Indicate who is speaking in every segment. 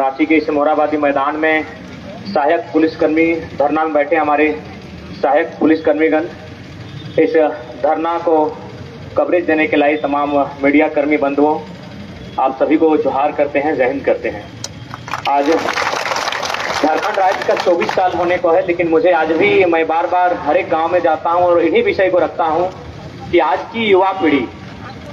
Speaker 1: रांची के इस मोराबादी मैदान में सहायक पुलिसकर्मी धरना में बैठे हमारे सहायक पुलिसकर्मीगण, इस धरना को कवरेज देने के लिए तमाम मीडिया कर्मी बंधुओं, आप सभी को जोहार करते हैं, जय हिंद करते हैं। आज झारखंड राज्य का 24 साल होने को है, लेकिन मुझे आज भी मैं बार बार हर एक गांव में जाता हूं और इन्हीं विषय को रखता हूं कि आज की युवा पीढ़ी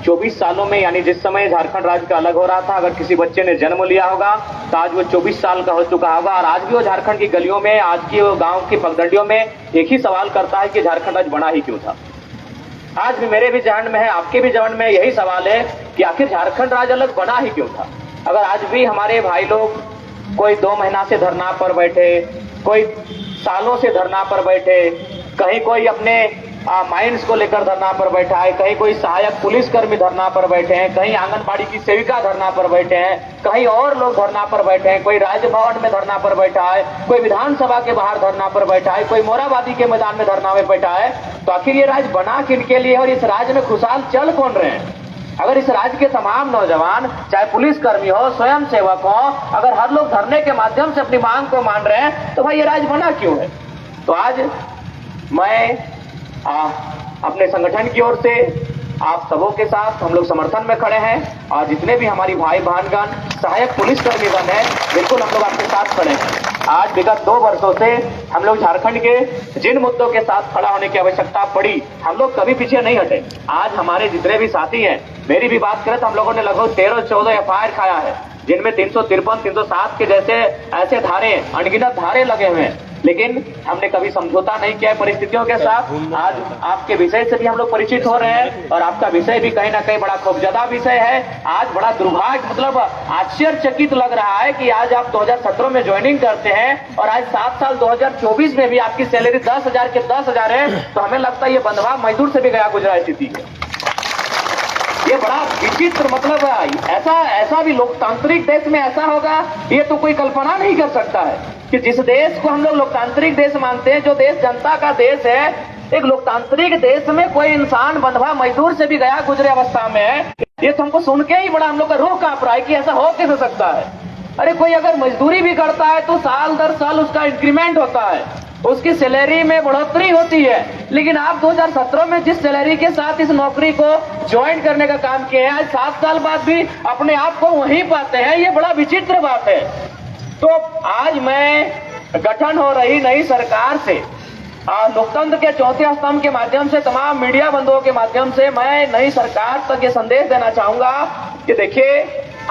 Speaker 1: 24 सालों में, यानी जिस समय झारखंड राज्य का अलग हो रहा था, अगर किसी बच्चे ने जन्म लिया होगा तो आज वो 24 साल का हो चुका होगा और आज भी वो झारखंड की गलियों में, आज की वो गांव की पगडंडियों में एक ही सवाल करता है कि झारखंड राज्य बना ही क्यों था। आज भी मेरे भी जहन में है, आपके भी जहन में यही सवाल है कि आखिर झारखंड राज्य अलग बना ही क्यों था। अगर आज भी हमारे भाई लोग कोई 2 महीना से धरना पर बैठे, कोई सालों से धरना पर बैठे, कहीं कोई अपने माइंस को लेकर धरना पर बैठा है, कहीं कोई सहायक पुलिसकर्मी धरना पर बैठे हैं, कहीं आंगनबाड़ी की सेविका धरना पर बैठे हैं, कहीं और लोग धरना पर बैठे हैं, कोई राजभवन में धरना पर बैठा है, कोई विधानसभा के बाहर धरना पर बैठा है, कोई मोराबादी के मैदान में धरना में बैठा है, तो आखिर ये राज्य बना किनके लिए और इस राज्य में खुशहाल चल कौन रहे हैं? अगर इस राज्य के तमाम नौजवान, चाहे पुलिसकर्मी हो, स्वयं सेवक हो, अगर हर लोग धरने के माध्यम से अपनी मांग को मान रहे हैं, तो भाई ये राज्य बना क्यों है? तो आज मैं अपने संगठन की ओर से आप सबों के साथ हम लोग समर्थन में खड़े हैं और जितने भी हमारी भाई बहनगण सहायक पुलिसकर्मीगण हैं, बिल्कुल हम लोग आपके साथ खड़े हैं। आज विगत 2 वर्षों से हम लोग झारखंड के जिन मुद्दों के साथ खड़ा होने की आवश्यकता पड़ी, हम लोग कभी पीछे नहीं हटे। आज हमारे जितने भी साथी हैं, मेरी भी बात करें तो हम लोगों ने लगभग 13-14 FIR खाया है, जिनमें 353, 307 के जैसे ऐसे धारे, अनगिनत धारे लगे हुए हैं, लेकिन हमने कभी समझौता नहीं किया है परिस्थितियों के साथ। आज आपके विषय से भी हम लोग परिचित हो रहे हैं और आपका विषय भी कहीं ना कहीं बड़ा खौफजदा विषय है। आज बड़ा दुर्भाग्य, मतलब आश्चर्यचकित लग रहा है कि आज आप 2017 में ज्वाइनिंग करते हैं और आज 7 साल 2024 में भी आपकी सैलरी 10,000 के 10,000 है, तो हमें लगता है ये बंधवा मजदूर से भी गया गुजरा स्थिति है। ये बड़ा विचित्र, मतलब ऐसा भी लोकतांत्रिक देश में ऐसा होगा, ये तो कोई कल्पना नहीं कर सकता है कि जिस देश को हम लोग लोकतांत्रिक देश मानते हैं, जो देश जनता का देश है, एक लोकतांत्रिक देश में कोई इंसान बंधवा मजदूर से भी गया गुजरे अवस्था में है। ये तो हमको सुन के ही बड़ा हम लोग का रूह कांप रहा है कि ऐसा हो कैसे सकता है। अरे कोई अगर मजदूरी भी करता है तो साल दर साल उसका इंक्रीमेंट होता है, उसकी सैलरी में बढ़ोतरी होती है, लेकिन आप 2017 में जिस सैलरी के साथ इस नौकरी को ज्वाइन करने का काम किया है, आज 7 साल बाद भी अपने आप को वहीं पाते हैं। ये बड़ा विचित्र बात है। तो आज मैं गठन हो रही नई सरकार से, लोकतंत्र के चौथे स्तंभ के माध्यम से, तमाम मीडिया बंधुओं के माध्यम से मैं नई सरकार तक ये संदेश देना चाहूंगा कि देखिए,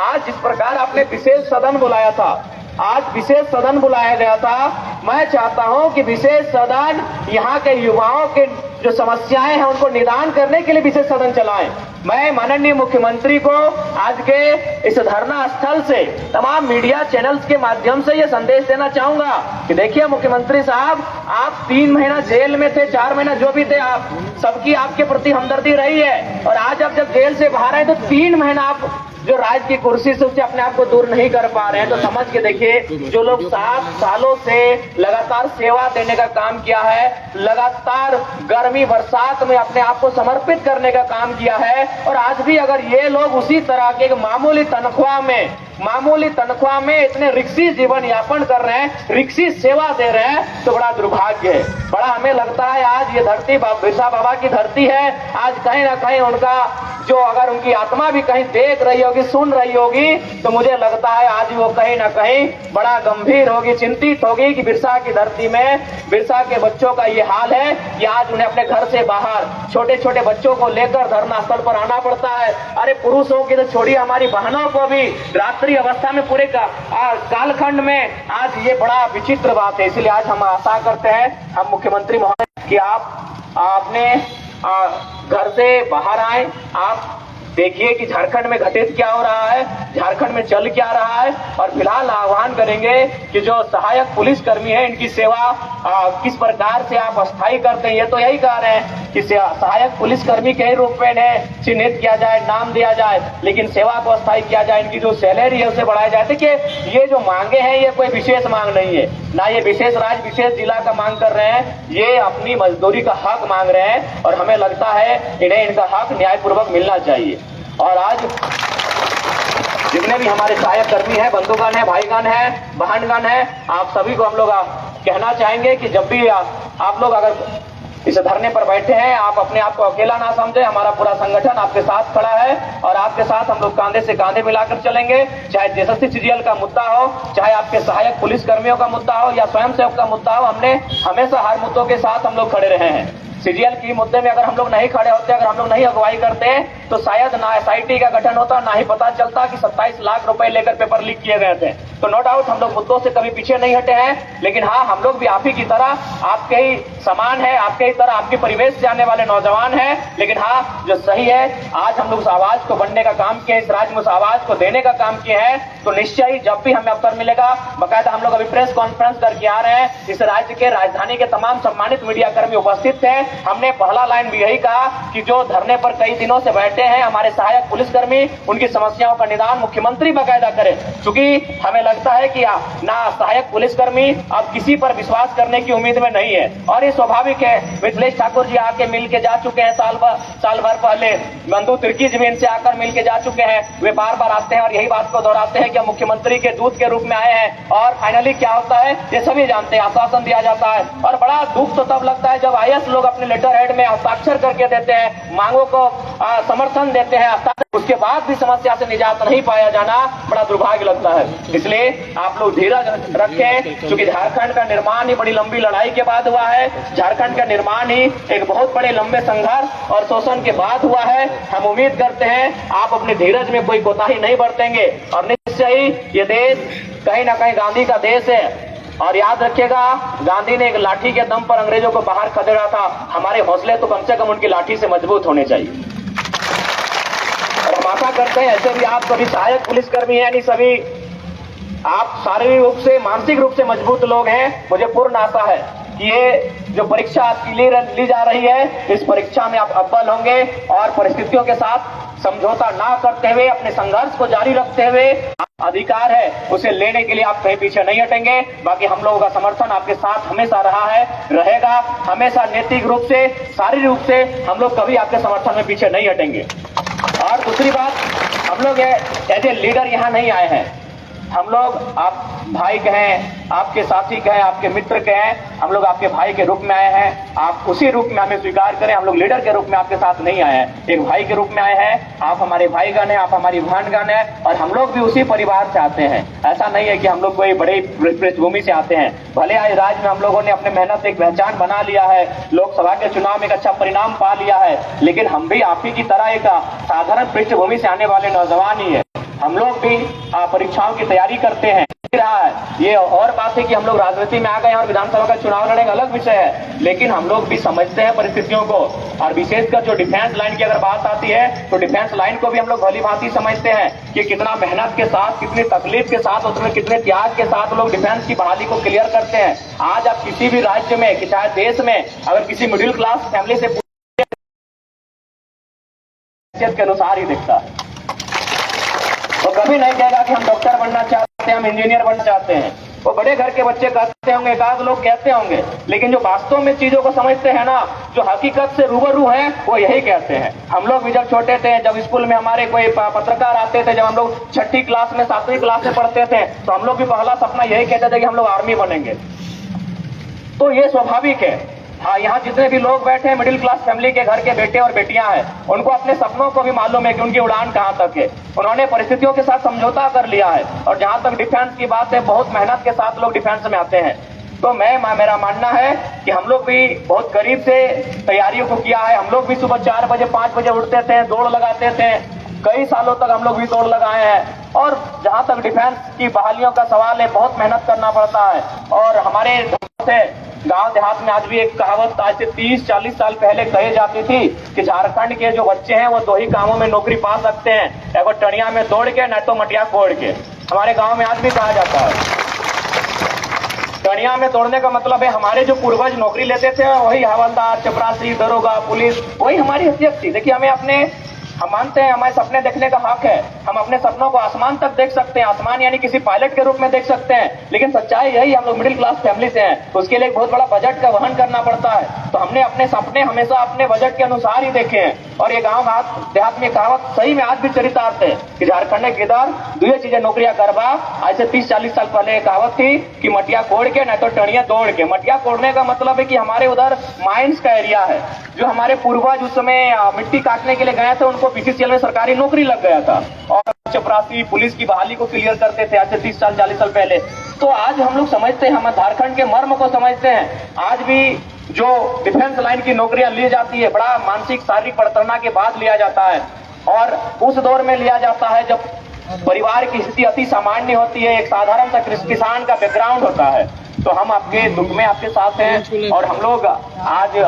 Speaker 1: आज जिस प्रकार आपने विशेष सदन बुलाया था, आज विशेष सदन बुलाया गया था, मैं चाहता हूं कि विशेष सदन यहाँ के युवाओं के जो समस्याएं हैं उनको निदान करने के लिए विशेष सदन चलाएं। मैं माननीय मुख्यमंत्री को आज के इस धरना स्थल से, तमाम मीडिया चैनल्स के माध्यम से ये संदेश देना चाहूंगा कि देखिए मुख्यमंत्री साहब, आप 3 महीना जेल में थे, 4 महीना जो भी थे, आप सबकी आपके प्रति हमदर्दी रही है और आज आप जब जेल से बाहर आए तो 3 महीना आप जो राज की कुर्सी से उससे अपने आप को दूर नहीं कर पा रहे हैं। तो समझ के देखिए, जो लोग 7 सालों से लगातार सेवा देने का काम किया है, लगातार गर्मी बरसात में अपने आप को समर्पित करने का काम किया है, और आज भी अगर ये लोग उसी तरह के मामूली तनख्वाह में इतने रिक्सी जीवन यापन कर रहे हैं, रिक्सी सेवा दे रहे हैं, तो बड़ा दुर्भाग्य है। बड़ा हमें लगता है आज ये धरती बिरसा बाबा की धरती है। आज कहीं ना कहीं उनका जो, अगर उनकी आत्मा भी कहीं देख रही होगी, सुन रही होगी, तो मुझे लगता है आज वो कहीं ना कहीं बड़ा गंभीर होगी, चिंतित होगी कि बिरसा की धरती में बिरसा के बच्चों का ये हाल है कि आज उन्हें अपने घर से बाहर छोटे छोटे बच्चों को लेकर धरना स्थल पर आना पड़ता है। अरे पुरुषों की तो छोड़िए, हमारी बहनों को भी रात्रि अवस्था में पूरे कालखंड में, आज ये बड़ा विचित्र बात है। इसलिए आज हम आशा करते हैं, हम मुख्यमंत्री महोदय, कि आप अपने घर से बाहर आए, आप देखिए कि झारखंड में घटित क्या हो रहा है, झारखंड में चल क्या रहा है, और फिलहाल आह्वान करेंगे कि जो सहायक पुलिसकर्मी है, इनकी सेवा किस प्रकार से आप अस्थायी करते हैं। ये तो यही कह रहे हैं कि सहायक पुलिसकर्मी के रूप में इन्हें चिन्हित किया जाए, नाम दिया जाए, लेकिन सेवा को अस्थायी किया जाए, इनकी जो सैलरी है उसे बढ़ाया जाए। देखिए, ये जो मांगे हैं ये कोई विशेष मांग नहीं है, ना ये विशेष राज्य विशेष जिला का मांग कर रहे हैं, ये अपनी मजदूरी का हक मांग रहे हैं, और हमें लगता है इन्हें इनका हक न्यायपूर्वक मिलना चाहिए। और आज जितने भी हमारे सहायक कर्मी हैं, बंधुगण हैं, भाईगण हैं, बहनगण हैं, आप सभी को हम लोग कहना चाहेंगे कि जब भी आप लोग अगर इस धरने पर बैठे हैं, आप अपने आप को अकेला ना समझे। हमारा पूरा संगठन आपके साथ खड़ा है और आपके साथ हम लोग कांधे से कांधे मिलाकर चलेंगे। चाहे जेएसएससी सीजीएल का मुद्दा हो, चाहे आपके सहायक पुलिस कर्मियों का मुद्दा हो या स्वयंसेवक का मुद्दा हो, हमने हमेशा हर मुद्दों के साथ हम लोग खड़े रहे हैं। सीजीएल की मुद्दे में अगर हम लोग नहीं खड़े होते, अगर हम लोग नहीं अगुवाई करते, तो शायद ना एसआईटी का गठन होता, ना ही पता चलता कि 27 लाख रुपए लेकर पेपर लीक किए गए थे। तो नो डाउट हम लोग मुद्दों से कभी पीछे नहीं हटे हैं, लेकिन हाँ, हम लोग भी आप ही की तरह, आपके ही समान है, आपके ही तरह आपके परिवेश से आने वाले नौजवान हैं। लेकिन हाँ, जो सही है, आज हम लोग उस आवाज को बनने का काम किए, इस राज्य में उस आवाज को देने का काम किए हैं। तो निश्चय ही जब भी हमें अवसर मिलेगा, बकायदा हम लोग अभी प्रेस कॉन्फ्रेंस करके आ रहे हैं। इस राज्य के राजधानी के तमाम सम्मानित मीडिया कर्मी उपस्थित थे। हमने पहला लाइन भी यही कहा कि जो धरने पर कई दिनों से बैठे हैं हमारे सहायक पुलिसकर्मी, उनकी समस्याओं का निदान मुख्यमंत्री बकायदा करें। क्योंकि हमें लगता है कि ना सहायक पुलिसकर्मी अब किसी पर विश्वास करने की उम्मीद में नहीं है, और ये स्वाभाविक है। मिथिलेश ठाकुर जी आके मिल के जा चुके हैं साल भर पहले, बंधु तिर्की जी भी इनसे आकर मिल के जा चुके हैं। वे बार बार आते हैं और यही बात को दोहराते हैं कि हम मुख्यमंत्री के दूत के रूप में आए हैं। और फाइनली क्या होता है ये सभी जानते हैं, आश्वासन दिया जाता है। और बड़ा दुख तो तब लगता है जब आईएएस लोग अपने लेटर हेड में हस्ताक्षर करके देते हैं, मांगों को समर्थन देते हैं, उसके बाद भी समस्या से निजात नहीं पाया जाना बड़ा दुर्भाग्य लगता है। इसलिए आप लोग धीरज रखें, क्योंकि झारखंड का निर्माण ही बड़ी लंबी लड़ाई के बाद हुआ है। झारखंड का निर्माण ही एक बहुत बड़े लंबे संघर्ष और शोषण के बाद हुआ है। हम उम्मीद करते हैं आप अपने धीरज में कोई कोताही नहीं बरतेंगे, और निश्चय ही ये देश कहीं ना कहीं गांधी का देश है। और याद रखिएगा, गांधी ने एक लाठी के दम पर अंग्रेजों को बाहर खदेड़ा था। हमारे हौसले तो कम से कम उनकी लाठी से मजबूत होने चाहिए। और हम आशा करते हैं ऐसे भी आप सभी सहायक पुलिसकर्मी हैं, यानी सभी आप शारीरिक रूप से, मानसिक रूप से मजबूत लोग हैं। मुझे पूर्ण आशा है कि ये जो परीक्षा आपकी ली जा रही है, इस परीक्षा में आप अव्वल होंगे और परिस्थितियों के साथ समझौता ना करते हुए, अपने संघर्ष को जारी रखते हुए, अधिकार है उसे लेने के लिए आप कहीं पीछे नहीं हटेंगे। बाकी हम लोगों का समर्थन आपके साथ हमेशा रहा है, रहेगा हमेशा। नैतिक रूप से, शारीरिक रूप से हम लोग कभी आपके समर्थन में पीछे नहीं हटेंगे। और दूसरी बात, हम लोग एज ए लीडर यहाँ नहीं आए हैं। हम लोग आप भाई कहें, आपके साथी कहें, आपके मित्र कहें, हम लोग आपके भाई के रूप में आए हैं। आप उसी रूप में हमें स्वीकार करें। हम लोग लीडर के रूप में आपके साथ नहीं आए हैं, एक भाई के रूप में आए हैं। आप हमारे भाईगण हैं, आप हमारी बहनगण हैं, और हम लोग भी उसी परिवार से आते हैं। ऐसा नहीं है कि हम लोग कोई बड़े पृष्ठभूमि से आते हैं। भले आज राज्य में हम लोगों ने अपने मेहनत से एक पहचान बना लिया है, लोकसभा के चुनाव में एक अच्छा परिणाम पा लिया है, लेकिन हम भी आप ही की तरह एक साधारण पृष्ठभूमि से आने वाले नौजवान ही है। हम लोग भी परीक्षाओं की तैयारी करते हैं, रहा है। ये और बात है कि हम लोग राजनीति में आ गए और विधानसभा का चुनाव लड़ेंगे, अलग विषय है, लेकिन हम लोग भी समझते हैं परिस्थितियों को। और विशेषकर जो डिफेंस लाइन की अगर बात आती है, तो डिफेंस लाइन को भी हम लोग भली भांति समझते हैं कि कितना मेहनत के साथ, कितनी तकलीफ के साथ, उसमें कितने त्याग के साथ लोग डिफेंस की बहाली को क्लियर करते हैं। आज आप किसी भी राज्य में, कि चाहे देश में, अगर किसी मिडिल क्लास फैमिली से के अनुसार ही दिखता है, वो कभी नहीं कहेगा कि हम डॉक्टर बनना चाहते हैं, हम इंजीनियर बनना चाहते हैं। वो बड़े घर के बच्चे कहते होंगे, एकाध लोग कहते होंगे, लेकिन जो वास्तव में चीजों को समझते हैं ना, जो हकीकत से रूबरू हैं, वो यही कहते हैं। हम लोग भी जब छोटे थे, जब स्कूल में हमारे कोई पत्रकार आते थे, जब हम लोग 6ठी क्लास में, 7वीं क्लास में पढ़ते थे, तो हम लोग भी पहला सपना यही कहते थे कि हम लोग आर्मी बनेंगे। तो ये स्वाभाविक है। हाँ, यहाँ जितने भी लोग बैठे हैं, मिडिल क्लास फैमिली के घर के बेटे और बेटियां हैं, उनको अपने सपनों को भी मालूम है कि उनकी उड़ान कहाँ तक है। उन्होंने परिस्थितियों के साथ समझौता कर लिया है। और जहां तक डिफेंस की बात है, बहुत मेहनत के साथ लोग डिफेंस में आते हैं। तो मेरा मानना है कि हम लोग भी बहुत करीब से तैयारियों को किया है। हम लोग भी सुबह 4 बजे 5 बजे उठते थे, दौड़ लगाते थे। कई सालों तक हम लोग भी दौड़ लगाए हैं। और जहां तक डिफेंस की बहालियों का सवाल है, बहुत मेहनत करना पड़ता है। और हमारे गांव देहात में आज भी एक कहावत आज से 30-40 साल पहले कही जाती थी कि झारखंड के जो बच्चे हैं वो 2 ही कामों में नौकरी पा सकते हैं, एक टणिया में दौड़ के, न तो मटिया कोड़ के। हमारे गांव में आज भी कहा जाता है। टणिया में दौड़ने का मतलब है हमारे जो पूर्वज नौकरी लेते थे, वही हवलदार, चपरासी, दरोगा, पुलिस, वही हमारी हैसियत थी। देखिए, हमें अपने
Speaker 2: हम मानते हैं हमारे सपने देखने का हक है, हम अपने सपनों को आसमान तक देख सकते हैं, आसमान यानी किसी पायलट के रूप में देख सकते हैं, लेकिन सच्चाई यही हम लोग मिडिल क्लास फैमिली से हैं, उसके लिए एक बहुत बड़ा बजट का वहन करना पड़ता है। तो हमने अपने सपने हमेशा अपने बजट के अनुसार ही देखे हैं। और ये गाँव देहात में कहावत सही में आज भी चरितार्थ है कि झारखंड के इधर दो चीजें नौकरियां करवा। आज से 30-40 साल पहले कहावत थी कि मटिया कोड़ के नहीं तो टणिया तोड़ के। मटिया कोड़ने का मतलब है कि हमारे उधर माइंस का एरिया है, जो हमारे पूर्वज उस समय मिट्टी काटने के लिए गए थे, उनको बीसीसीएल में सरकारी नौकरी लग गया था और चपरासी पुलिस की बहाली को क्लियर करते थे आज से 30-40 साल पहले। तो आज हम लोग समझते हैं, हम झारखंड के मर्म को समझते हैं। आज भी जो डिफेंस लाइन की नौकरियां ली जाती है, बड़ा मानसिक शारीरिक पड़तरना के बाद लिया जाता है और उस दौर में लिया जाता है जब परिवार की स्थिति अति सामान्य होती है, एक साधारण सा किसान का बैकग्राउंड होता है। तो हम आपके दुख में आपके साथ हैं और हम लोग आज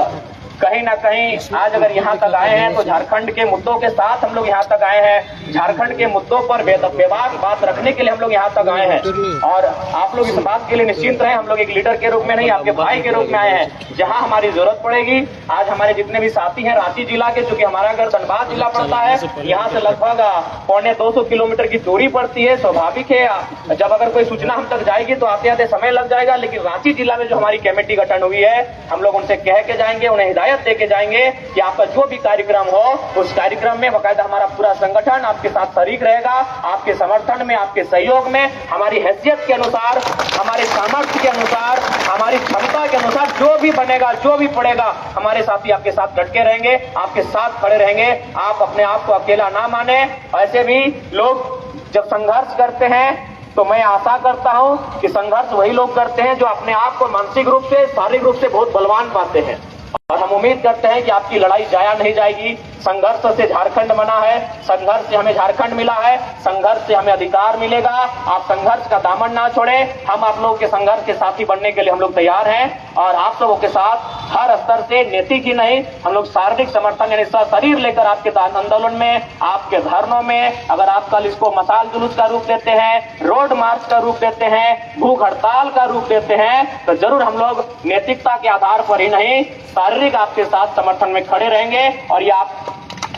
Speaker 2: कहीं ना कहीं आज अगर यहाँ तक आए हैं तो झारखंड के मुद्दों के साथ हम लोग यहाँ तक आए हैं। झारखंड के मुद्दों पर बेबाक बात रखने के लिए हम लोग यहाँ तक आए हैं और आप लोग इस बात के लिए निश्चिंत रहें, हम लोग एक लीडर के रूप में नहीं, आपके भाई के रूप में आए हैं। जहाँ हमारी जरूरत पड़ेगी, आज हमारे जितने भी साथी हैं रांची जिला के, चूंकि हमारा घर धनबाद जिला पड़ता है, यहाँ से लगभग 250 किलोमीटर की दूरी पड़ती है। स्वाभाविक है जब अगर कोई सूचना हम तक जाएगी तो आते आते समय लग जाएगा, लेकिन रांची जिला में जो हमारी कमेटी गठन हुई है, हम लोग उनसे कह के जाएंगे, उन्हें देके जाएंगे कि आपका जो भी कार्यक्रम हो उस कार्यक्रम में बाकायदा हमारा पूरा संगठन आपके साथ शरीक रहेगा, आपके समर्थन में, आपके सहयोग में, हमारी हैसियत के अनुसार, हमारे सामर्थ्य के अनुसार, हमारी क्षमता के अनुसार जो भी बनेगा, जो भी पड़ेगा, हमारे साथी आपके साथ डटे रहेंगे, आपके साथ खड़े रहेंगे। आप अपने आप को अकेला ना माने। ऐसे भी लोग जब संघर्ष करते हैं तो मैं आशा करता हूं कि संघर्ष वही लोग करते हैं जो अपने आप को मानसिक रूप से, शारीरिक रूप से बहुत बलवान पाते हैं। और हम उम्मीद करते हैं कि आपकी लड़ाई जाया नहीं जाएगी। संघर्ष से झारखंड बना है, संघर्ष से हमें झारखंड मिला है, संघर्ष से हमें अधिकार मिलेगा। आप संघर्ष का दामन ना छोड़ें। हम आप लोगों के संघर्ष के साथी बनने के लिए हम लोग तैयार हैं और आप सबों के साथ हर स्तर से, नैतिक ही नहीं, हम लोग शारीरिक समर्थन यानी शरीर लेकर आपके आंदोलन में, आपके धरनों में, अगर आप कल इसको मसाल जुलूस का रूप देते हैं, रोड मार्च का रूप देते हैं, भूख हड़ताल का रूप देते हैं, तो जरूर हम लोग नैतिकता के आधार पर ही नहीं, शारीरिक आपके साथ समर्थन में खड़े रहेंगे। और ये आप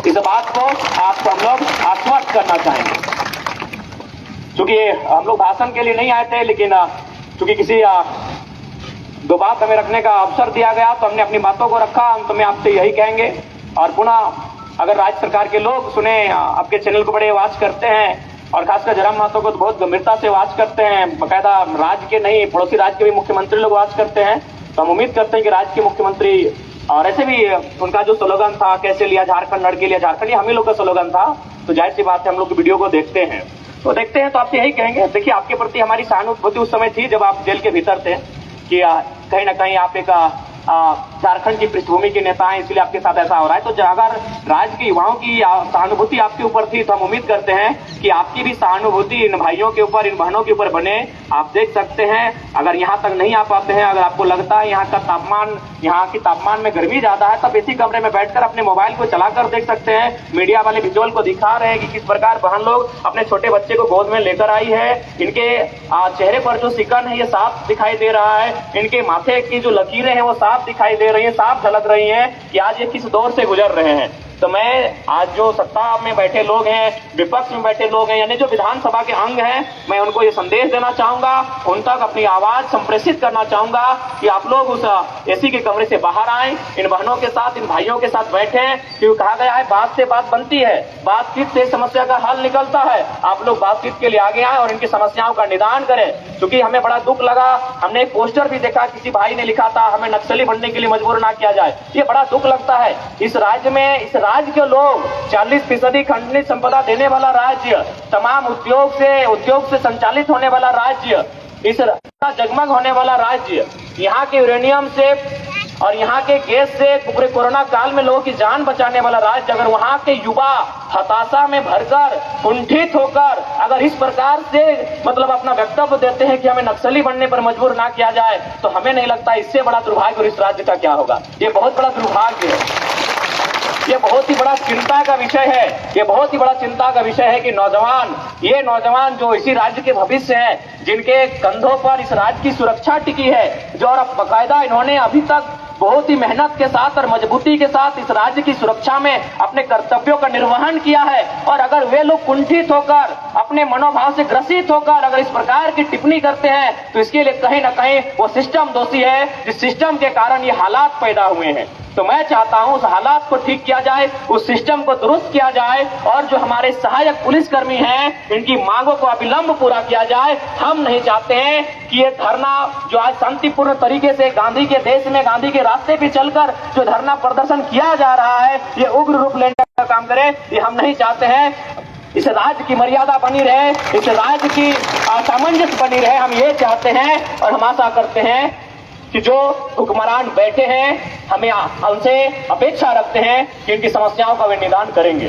Speaker 2: इस बात को आपको हम लोग आश्वस्त करना चाहेंगे। चूंकि हम लोग भाषण के लिए नहीं आए थे, लेकिन चूंकि किसी दो बात हमें रखने का अवसर दिया गया तो हमने अपनी बातों को रखा। हम तुम्हें आपसे यही कहेंगे और पुनः अगर राज्य सरकार के लोग सुने, आपके चैनल को बड़े वाच करते हैं और खासकर जयराम महतो को तो बहुत गंभीरता से वाच करते हैं, बाकायदा राज्य के नहीं पड़ोसी राज्य के भी मुख्यमंत्री लोग वाच करते हैं, तो हम उम्मीद करते हैं कि राज्य के मुख्यमंत्री, और ऐसे भी उनका जो स्लोगन था, कैसे लिया झारखंड, लड़के लिया झारखंड, ये हम ही लोग का स्लोगन था। तो जाहिर सी बात है हम लोग वीडियो को देखते हैं तो आपसे यही कहेंगे, देखिए आपके प्रति हमारी सहानुभूति उस समय थी जब आप जेल के भीतर थे कि कहीं ना कहीं आप एक झारखंड की पृष्ठभूमि के नेता हैं, इसलिए आपके साथ ऐसा हो रहा है। तो अगर राज्य के युवाओं की सहानुभूति आपके ऊपर थी तो हम उम्मीद करते हैं कि आपकी भी सहानुभूति इन भाइयों के ऊपर, इन बहनों के ऊपर बने। आप देख सकते हैं अगर यहाँ तक नहीं आ पाते हैं, अगर आपको लगता है यहाँ का तापमान, यहाँ की तापमान में गर्मी ज्यादा है, तब इसी कमरे में बैठकर अपने मोबाइल को चलाकर देख सकते हैं। मीडिया वाले विजुअल को दिखा रहे हैं कि किस प्रकार बहन लोग अपने छोटे बच्चे को गोद में लेकर आई है। इनके चेहरे पर जो सिकन है ये साफ दिखाई दे रहा है, इनके माथे की जो लकीरें हैं वो साफ दिखाई दे रही है, साफ झलक रही हैं कि आज ये किस दौर से गुजर रहे हैं। तो मैं आज जो सत्ता में बैठे लोग हैं, विपक्ष में बैठे लोग हैं, यानी जो विधानसभा के अंग हैं, मैं उनको ये संदेश देना चाहूंगा, उन तक अपनी आवाज संप्रेषित करना चाहूंगा कि आप लोग उस एसी के कमरे से बाहर आएं, इन बहनों के साथ, इन भाइयों के साथ बैठें। क्योंकि कहा गया है बात से बात बनती है, बातचीत से समस्या का हल निकलता है। आप लोग बातचीत के लिए आगे आए और इनकी समस्याओं का निदान करें। क्योंकि हमें बड़ा दुख लगा, हमने एक पोस्टर भी देखा, किसी भाई ने लिखा था हमें नक्सली बनने के लिए मजबूर ना किया जाए। ये बड़ा दुख लगता है। इस राज्य में, इस राज्य के लोग 40% खंडनीय संपदा देने वाला राज्य, तमाम उद्योग से संचालित होने वाला राज्य, इस जगमग होने वाला राज्य, यहाँ के यूरेनियम से और यहाँ के गैस से पूरे कोरोना काल में लोगों की जान बचाने वाला राज्य, अगर वहाँ के युवा हताशा में भरकर, कुंठित होकर अगर इस प्रकार से मतलब अपना वक्तव्य देते हैं कि हमें नक्सली बनने पर मजबूर ना किया जाए, तो हमें नहीं लगता इससे बड़ा दुर्भाग्य और इस राज्य का क्या होगा। ये बहुत बड़ा दुर्भाग्य है, ये बहुत ही बड़ा चिंता का विषय है। ये बहुत ही बड़ा चिंता का विषय है कि ये नौजवान जो इसी राज्य के भविष्य हैं, जिनके कंधों पर इस राज्य की सुरक्षा टिकी है, जो और बाकायदा इन्होंने अभी तक बहुत ही मेहनत के साथ और मजबूती के साथ इस राज्य की सुरक्षा में अपने कर्तव्यों का निर्वहन किया है। और अगर वे लोग कुंठित होकर, अपने मनोभाव से ग्रसित होकर अगर इस प्रकार की टिप्पणी करते हैं तो इसके लिए कहीं ना कहीं वो सिस्टम दोषी है, जिस सिस्टम के कारण ये हालात पैदा हुए हैं। तो मैं चाहता हूं उस हालात को ठीक किया जाए, उस सिस्टम को दुरुस्त किया जाए और जो हमारे सहायक पुलिसकर्मी हैं इनकी मांगों को अविलंब पूरा किया जाए। हम नहीं चाहते हैं कि ये धरना जो आज शांतिपूर्ण तरीके से गांधी के देश में, गांधी के रास्ते पे चलकर जो धरना प्रदर्शन किया जा रहा है ये उग्र रूप लेने का काम करे, ये हम नहीं चाहते हैं। इस राज्य की मर्यादा बनी रहे, इस राज्य की सामंजस्य बनी रहे, हम ये चाहते हैं। और हम आशा करते हैं कि जो हुक्मरान बैठे हैं हमें उनसे अपेक्षा रखते हैं कि इनकी समस्याओं का वे निदान करेंगे।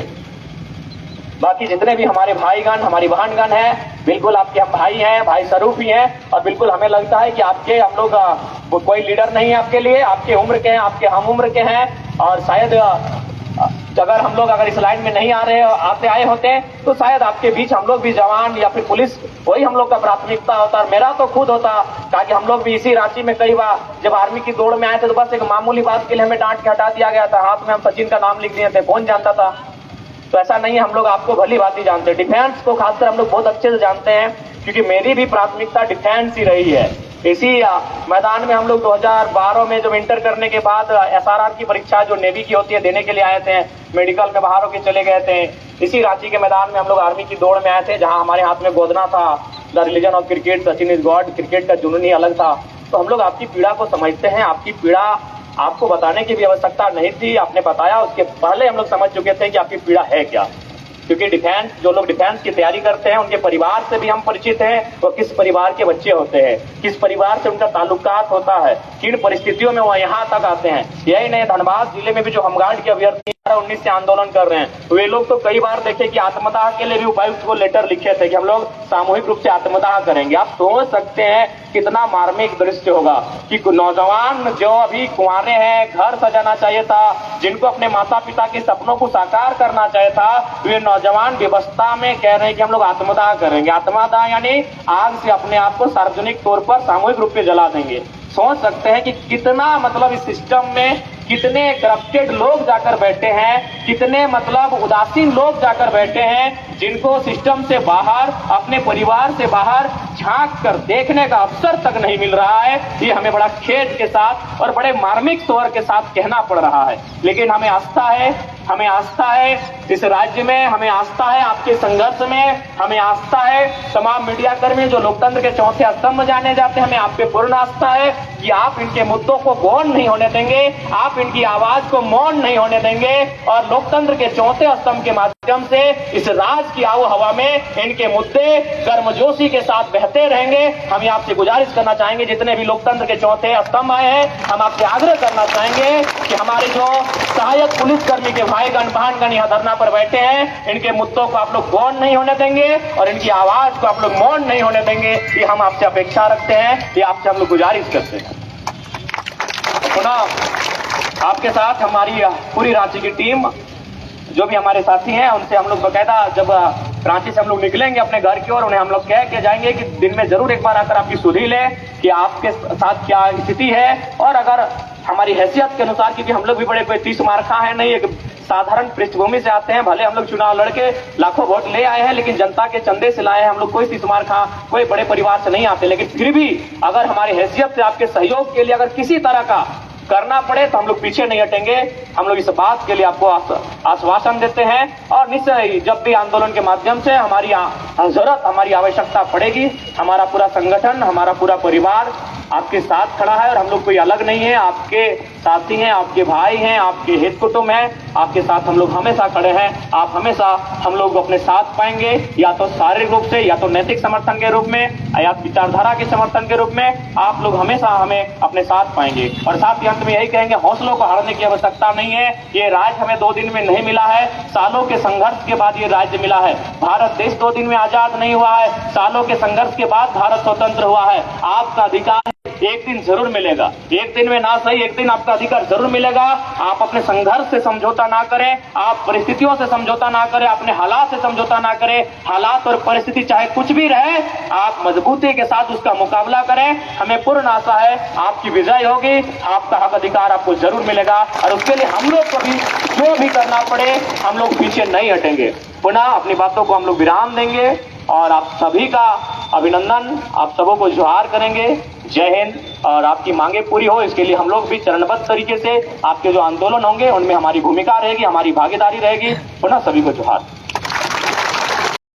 Speaker 2: बाकी जितने भी हमारे भाईगण, हमारी बहनगण हैं, बिल्कुल आपके हम भाई हैं, भाई स्वरूप ही हैं। और बिल्कुल हमें लगता है कि आपके हम लोग कोई लीडर नहीं है आपके लिए, आपके उम्र के हैं, आपके हम उम्र के हैं। और शायद अगर इस लाइन में नहीं आए होते हैं तो शायद आपके बीच हम लोग भी जवान या फिर पुलिस वही हम लोग का प्राथमिकता होता। और मेरा तो खुद होता, ताकि हम लोग भी इसी रांची में कई बार जब आर्मी की दौड़ में आए थे तो बस एक मामूली बात के लिए हमें डांट के हटा दिया गया था, हाथ में हम सचिन का नाम लिख दिए थे, कौन जानता था। तो ऐसा नहीं है, हम लोग आपको भली भांति जानते हैं, डिफेंस को खासकर हम लोग बहुत अच्छे से जानते हैं, क्योंकि मेरी भी प्राथमिकता डिफेंस ही रही है। इसी मैदान में हम लोग 2012 में जब इंटर करने के बाद SRR की परीक्षा जो नेवी की होती है देने के लिए आए थे, मेडिकल में बाहर होके चले गए थे। इसी रांची के मैदान में हम लोग आर्मी की दौड़ में आए थे, जहां हमारे हाथ में गोदना था, the religion of cricket, Sachin is God, cricket का जुनून ही अलग था। तो हम लोग आपकी पीड़ा को समझते हैं, आपकी पीड़ा आपको बताने की भी आवश्यकता नहीं थी, आपने बताया, उसके पहले हम लोग समझ चुके थे कि आपकी पीड़ा है क्या। क्योंकि जो लोग डिफेंस की तैयारी करते हैं उनके परिवार से भी हम परिचित हैं, वो किस परिवार के बच्चे होते हैं, किस परिवार से उनका ताल्लुकात होता है, किन परिस्थितियों में वो यहाँ तक आते हैं। यही नहीं, धनबाद जिले में भी जो होमगार्ड के अभ्यर्थी 19 से आंदोलन कर रहे हैं, वे लोग तो कई बार देखे कि आत्मदाह के लिए भी उपायुक्त को लेटर लिखे थे कि हम लोग सामूहिक रूप से आत्मदाह करेंगे। आप सोच सकते हैं कितना मार्मिक दृश्य होगा कि नौजवान जो अभी कुंवारे हैं, घर सजाना चाहिए था, जिनको अपने माता पिता के सपनों को साकार करना चाहिए था, वे नौजवान व्यवस्था में कह रहे हैं कि हम लोग आत्मदाह करेंगे। आत्मदाह यानी आग से अपने आप को सार्वजनिक तौर पर सामूहिक रूप से जला देंगे। सोच सकते हैं कि कितना मतलब इस सिस्टम में कितने करप्टेड लोग जाकर बैठे हैं, कितने मतलब उदासीन लोग जाकर बैठे हैं, जिनको सिस्टम से बाहर, अपने परिवार से बाहर झांक कर देखने का अवसर तक नहीं मिल रहा है। ये हमें बड़ा खेद के साथ और बड़े मार्मिक तौर के साथ कहना पड़ रहा है। लेकिन हमें आस्था है इस राज्य में, हमें आस्था है आपके संघर्ष में, हमें आस्था है तमाम मीडिया कर्मी जो लोकतंत्र के चौथे स्तंभ जाने जाते हैं, हमें आप पे पूर्ण आस्था है कि आप इनके मुद्दों को गौण नहीं होने देंगे, आप इनकी आवाज को मौन नहीं होने देंगे और लोकतंत्र के चौथे स्तंभ के माध्यम से इस राज की आबो हवा में इनके मुद्दे गर्मजोशी के साथ बहते रहेंगे। हम आपसे गुजारिश करना चाहेंगे, जितने भी लोकतंत्र के चौथे स्तंभ आए हैं, हम आपसे आग्रह करना चाहेंगे कि हमारे जो सहायक पुलिसकर्मी के भाईगण बहनगण यहाँ धरना पर बैठे हैं, इनके मुद्दों को आप लोग गौण नहीं होने देंगे और इनकी आवाज को आप लोग मौन नहीं होने देंगे। ये हम आपसे अपेक्षा रखते हैं, ये आपसे हम लोग गुजारिश करते हैं। पुनः आपके साथ हमारी पूरी रांची की टीम, जो भी हमारे साथी हैं, उनसे हम लोग बकायदा जब रांची से हम लोग निकलेंगे अपने घर की ओर, उन्हें हम लोग कह के जाएंगे कि दिन में जरूर एक बार आकर आपकी सुधी ले कि आपके साथ क्या स्थिति है। और अगर हमारी हैसियत के अनुसार, क्योंकि हम लोग भी बड़े कोई 30 मार्का है नहीं, एक साधारण पृष्ठभूमि से आते हैं, भले हम लोग चुनाव लड़के लाखों वोट ले आए हैं, लेकिन जनता के चंदे से लाए हैं, हम लोग कोई 30 मार्का, कोई बड़े परिवार से नहीं आते। लेकिन फिर भी अगर हमारी हैसियत से आपके सहयोग के लिए अगर किसी तरह का करना पड़े तो हम लोग पीछे नहीं हटेंगे। हम लोग इस बात के लिए आपको आश्वासन देते हैं और निश्चय जब भी आंदोलन के माध्यम से हमारी जरूरत, हमारी आवश्यकता पड़ेगी, हमारा पूरा संगठन, हमारा पूरा परिवार आपके साथ खड़ा है और हम लोग कोई अलग नहीं है, आपके साथी हैं, आपके भाई हैं, आपके हित कुटुंब हैं, आपके साथ हम लोग हमेशा खड़े हैं। आप हमेशा हम लोग अपने साथ पाएंगे, या तो शारीरिक रूप से, या तो नैतिक समर्थन के रूप में, या विचारधारा के समर्थन के रूप में, आप लोग हमेशा हमें अपने साथ पाएंगे। और साथ ही अंत में यही कहेंगे, हौसलों को हारने की आवश्यकता नहीं है। ये राज्य हमें 2 दिन में नहीं मिला है, सालों के संघर्ष के बाद ये राज्य मिला है। भारत देश 2 दिन में आजाद नहीं हुआ है, सालों के संघर्ष के बाद भारत स्वतंत्र हुआ है। आपका अधिकार एक दिन जरूर मिलेगा। एक दिन में ना सही, एक दिन आपका अधिकार जरूर मिलेगा। आप अपने संघर्ष से समझौता ना करें, आप परिस्थितियों से समझौता ना करें, अपने हालात से समझौता ना करें। हालात और परिस्थिति चाहे कुछ भी रहे, आप मजबूती के साथ उसका मुकाबला करें। हमें पूर्ण आशा है आपकी विजय होगी, आपका हक अधिकार आपको जरूर मिलेगा और उसके लिए हम लोग को भी जो भी करना पड़े हम लोग पीछे नहीं हटेंगे। पुनः अपनी बातों को हम लोग विराम देंगे और आप सभी का अभिनंदन, आप सबों को जोहार करेंगे। जय हिंद। और आपकी मांगे पूरी हो इसके लिए हम लोग भी चरणबद्ध तरीके से आपके जो आंदोलन होंगे उनमें हमारी भूमिका रहेगी, हमारी भागीदारी रहेगी। पुनः सभी को जोहार।